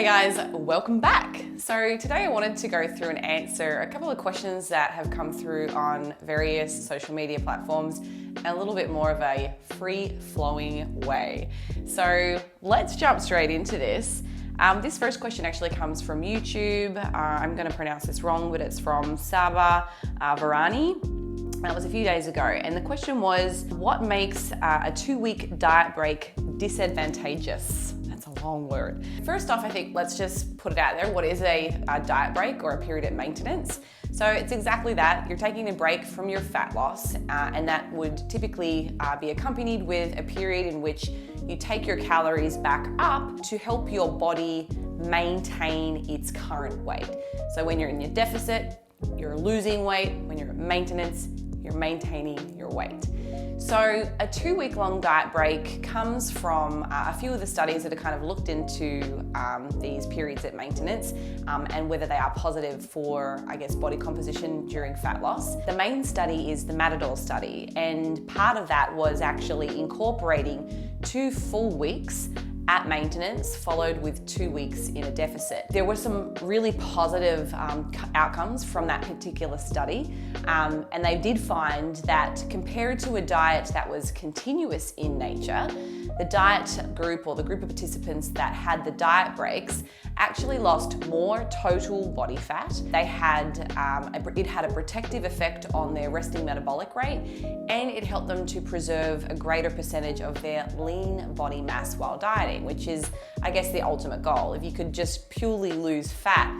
Hey guys, welcome back. So today I wanted to go through and answer a couple of questions that have come through on various social media platforms in a little bit more of a free-flowing way. So let's jump straight into this. This first question actually comes from YouTube. I'm going to pronounce this wrong, but it's from Saba Varani. That was a few days ago. And the question was, what makes a 2-week diet break disadvantageous? That's a long word. First off, I think let's just put it out there. What is a diet break or a period of maintenance? So it's exactly that. You're taking a break from your fat loss, and that would typically be accompanied with a period in which you take your calories back up to help your body maintain its current weight. So when you're in your deficit, you're losing weight. When you're at maintenance, you're maintaining your weight. So a 2-week-long diet break comes from a few of the studies that have kind of looked into these periods at maintenance and whether they are positive for, body composition during fat loss. The main study is the Matador study, and part of that was actually incorporating 2 full weeks at maintenance, followed with 2 weeks in a deficit. There were some really positive outcomes from that particular study, and they did find that compared to a diet that was continuous in nature, the diet group or the group of participants that had the diet breaks actually lost more total body fat. They had it had a protective effect on their resting metabolic rate, and it helped them to preserve a greater percentage of their lean body mass while dieting, which is, the ultimate goal. If you could just purely lose fat,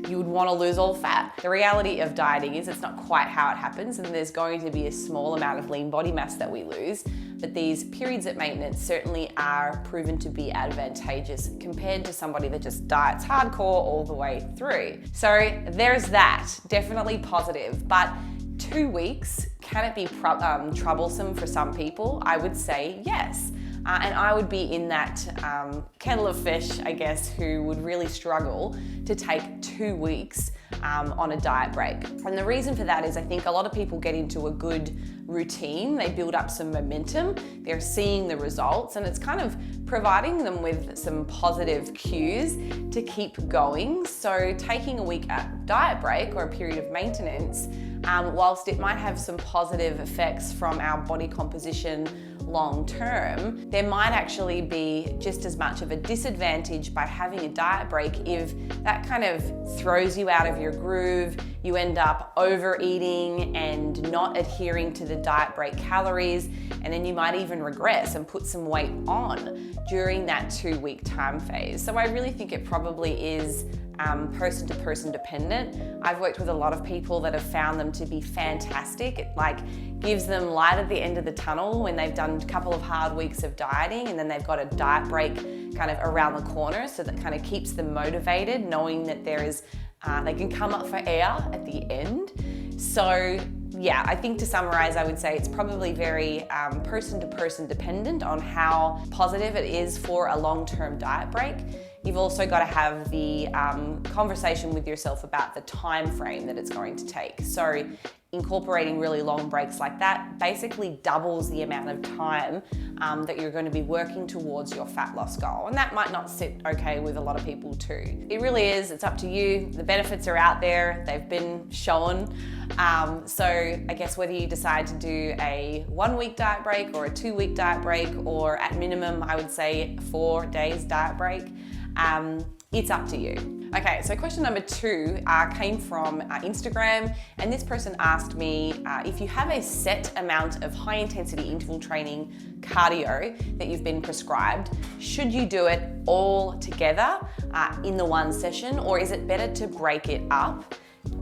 you would want to lose all fat. The reality of dieting is it's not quite how it happens, and there's going to be a small amount of lean body mass that we lose, but these periods at maintenance certainly are proven to be advantageous compared to somebody that just diets hardcore all the way through. So there's that, definitely positive, but 2 weeks, can it be troublesome for some people? I would say yes. And I would be in that kettle of fish, who would really struggle to take 2 weeks on a diet break. And the reason for that is I think a lot of people get into a good routine, they build up some momentum, they're seeing the results, and it's kind of providing them with some positive cues to keep going. So taking a week diet break or a period of maintenance, whilst it might have some positive effects from our body composition long term, there might actually be just as much of a disadvantage by having a diet break if that kind of throws you out of your groove, you end up overeating and not adhering to the diet break calories, and then you might even regress and put some weight on during that 2-week time phase. So I really think it probably is person to person dependent. I've worked with a lot of people that have found them to be fantastic. It gives them light at the end of the tunnel when they've done a couple of hard weeks of dieting, and then they've got a diet break kind of around the corner, so that kind of keeps them motivated, knowing that there is they can come up for air at the end. So yeah, I think to summarize, I would say it's probably very person to person dependent on how positive it is for a long-term diet break. You've also got to have the conversation with yourself about the time frame that it's going to take. So incorporating really long breaks like that basically doubles the amount of time that you're going to be working towards your fat loss goal. And that might not sit okay with a lot of people too. It really is, it's up to you. The benefits are out there, they've been shown. So I guess whether you decide to do a 1-week diet break or a 2-week diet break, or at minimum, I would say 4 days diet break, it's up to you. Okay, so question number 2 came from Instagram, and this person asked me if you have a set amount of high intensity interval training cardio that you've been prescribed, should you do it all together in the one session, or is it better to break it up?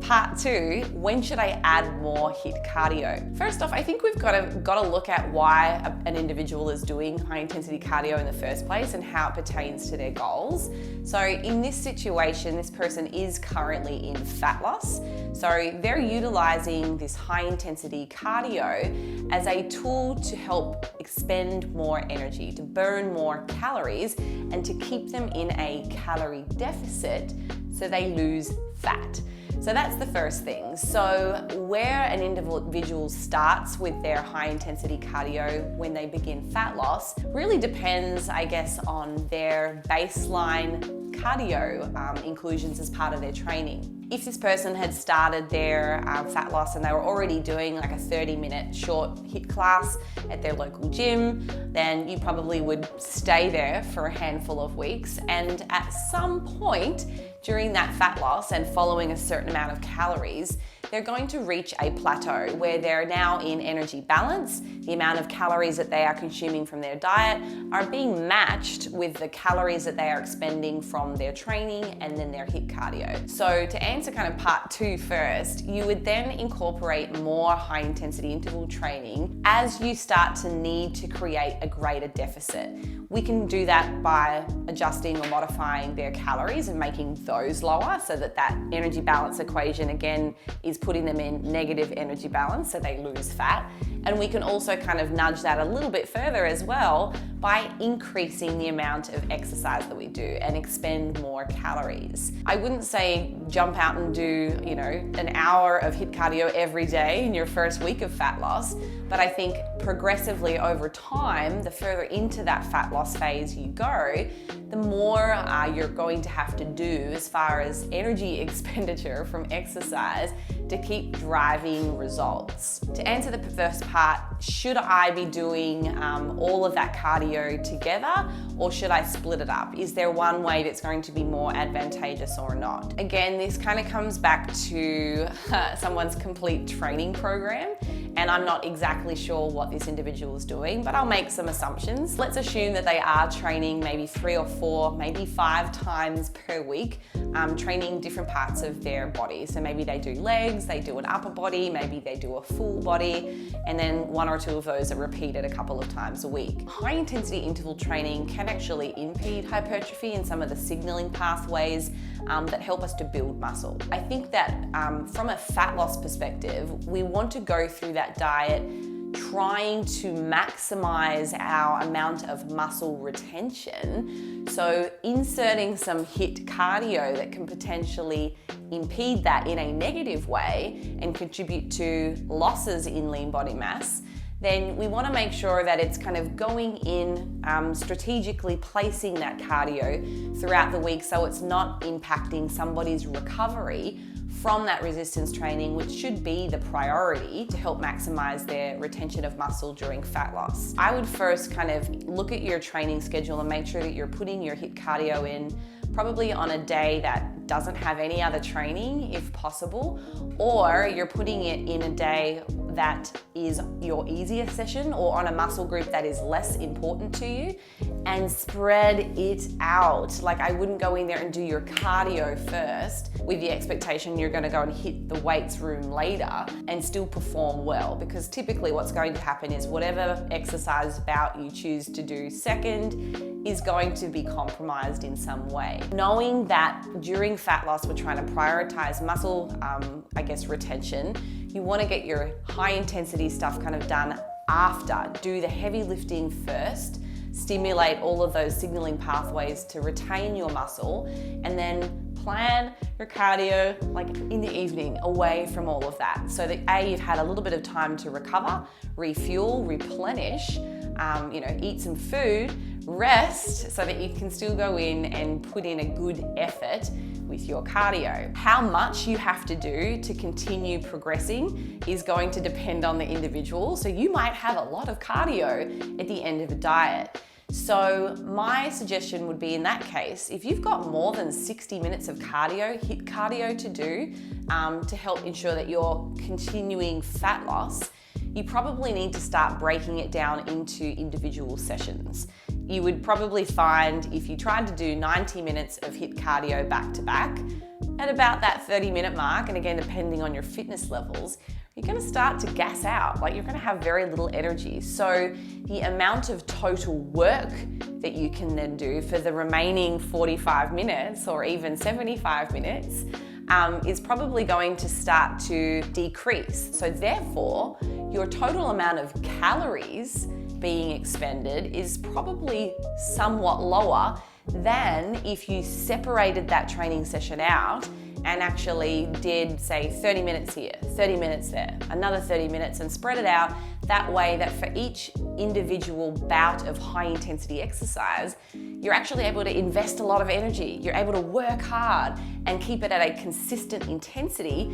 Part 2, when should I add more HIIT cardio? First off, I think we've got to look at why an individual is doing high intensity cardio in the first place and how it pertains to their goals. So in this situation, this person is currently in fat loss. So they're utilizing this high intensity cardio as a tool to help expend more energy, to burn more calories, and to keep them in a calorie deficit so they lose fat. So that's the first thing. So where an individual starts with their high intensity cardio when they begin fat loss really depends, I guess, on their baseline cardio inclusions as part of their training. If this person had started their fat loss and they were already doing like a 30-minute short HIIT class at their local gym, then you probably would stay there for a handful of weeks, and at some point during that fat loss and following a certain amount of calories, they're going to reach a plateau where they're now in energy balance. The amount of calories that they are consuming from their diet are being matched with the calories that they are expending from their training and then their HIIT cardio. So to answer kind of part 2 first, you would then incorporate more high intensity interval training as you start to need to create a greater deficit. We can do that by adjusting or modifying their calories and making those lower so that that energy balance equation again is putting them in negative energy balance so they lose fat. And we can also kind of nudge that a little bit further as well by increasing the amount of exercise that we do and expend more calories. I wouldn't say jump out and do, an hour of HIIT cardio every day in your first week of fat loss, but I think progressively over time, the further into that fat loss phase you go, the more you're going to have to do as far as energy expenditure from exercise to keep driving results. To answer the first part, should I be doing all of that cardio together, or should I split it up? Is there one way that's going to be more advantageous or not? Again, this kind of comes back to someone's complete training program, and I'm not exactly sure what this individual is doing, but I'll make some assumptions. Let's assume that they are training maybe 3 or 4, maybe 5 times per week, training different parts of their body. So maybe they do legs, they do an upper body, maybe they do a full body, and then 1 or 2 of those are repeated a couple of times a week. High intensity interval training can actually impede hypertrophy in some of the signaling pathways that help us to build muscle. I think that from a fat loss perspective, we want to go through that diet trying to maximize our amount of muscle retention. So inserting some HIIT cardio that can potentially impede that in a negative way and contribute to losses in lean body mass, then we want to make sure that it's kind of going in, strategically placing that cardio throughout the week so it's not impacting somebody's recovery from that resistance training, which should be the priority to help maximize their retention of muscle during fat loss. I would first kind of look at your training schedule and make sure that you're putting your HIIT cardio in probably on a day that doesn't have any other training if possible, or you're putting it in a day that is your easiest session or on a muscle group that is less important to you, and spread it out. Like, I wouldn't go in there and do your cardio first with the expectation you're going to go and hit the weights room later and still perform well, because typically what's going to happen is whatever exercise bout you choose to do second is going to be compromised in some way. Knowing that during fat loss we're trying to prioritize muscle retention, you want to get your high intensity stuff kind of done after. Do the heavy lifting first, stimulate all of those signaling pathways to retain your muscle, and then plan your cardio like in the evening away from all of that, so that you've had a little bit of time to recover, refuel, replenish, eat some food, rest, so that you can still go in and put in a good effort with your cardio. How much you have to do to continue progressing is going to depend on the individual. So you might have a lot of cardio at the end of a diet. So my suggestion would be, in that case, if you've got more than 60 minutes of cardio, HIIT cardio to do to help ensure that you're continuing fat loss, you probably need to start breaking it down into individual sessions. You would probably find if you tried to do 90 minutes of HIIT cardio back to back, at about that 30-minute mark, and again, depending on your fitness levels, you're going to start to gas out. Like, you're going to have very little energy. So the amount of total work that you can then do for the remaining 45 minutes or even 75 minutes is probably going to start to decrease. So therefore, your total amount of calories being expended is probably somewhat lower than if you separated that training session out and actually did, say, 30 minutes here, 30 minutes there, another 30 minutes, and spread it out that way that for each individual bout of high intensity exercise, you're actually able to invest a lot of energy. You're able to work hard and keep it at a consistent intensity,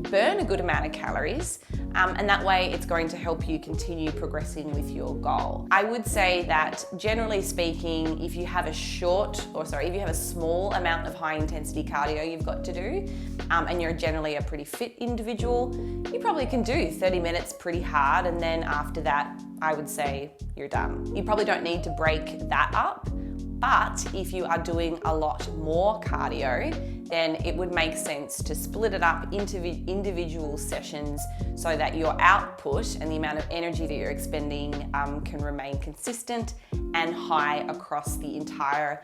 burn a good amount of calories, and that way it's going to help you continue progressing with your goal. I would say that generally speaking, if you have a small amount of high intensity cardio you've got to do, and you're generally a pretty fit individual, you probably can do 30 minutes pretty hard, and then after that, I would say you're done. You probably don't need to break that up, but if you are doing a lot more cardio, then it would make sense to split it up into individual sessions so that your output and the amount of energy that you're expending can remain consistent and high across the entire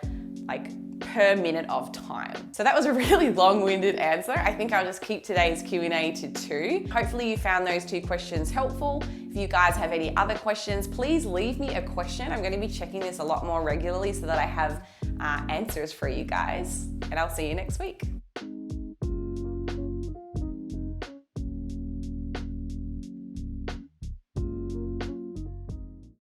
per minute of time. So that was a really long-winded answer. I think I'll just keep today's Q&A to 2. Hopefully you found those 2 questions helpful. If you guys have any other questions, please leave me a question. I'm going to be checking this a lot more regularly so that I have answers for you guys. And I'll see you next week.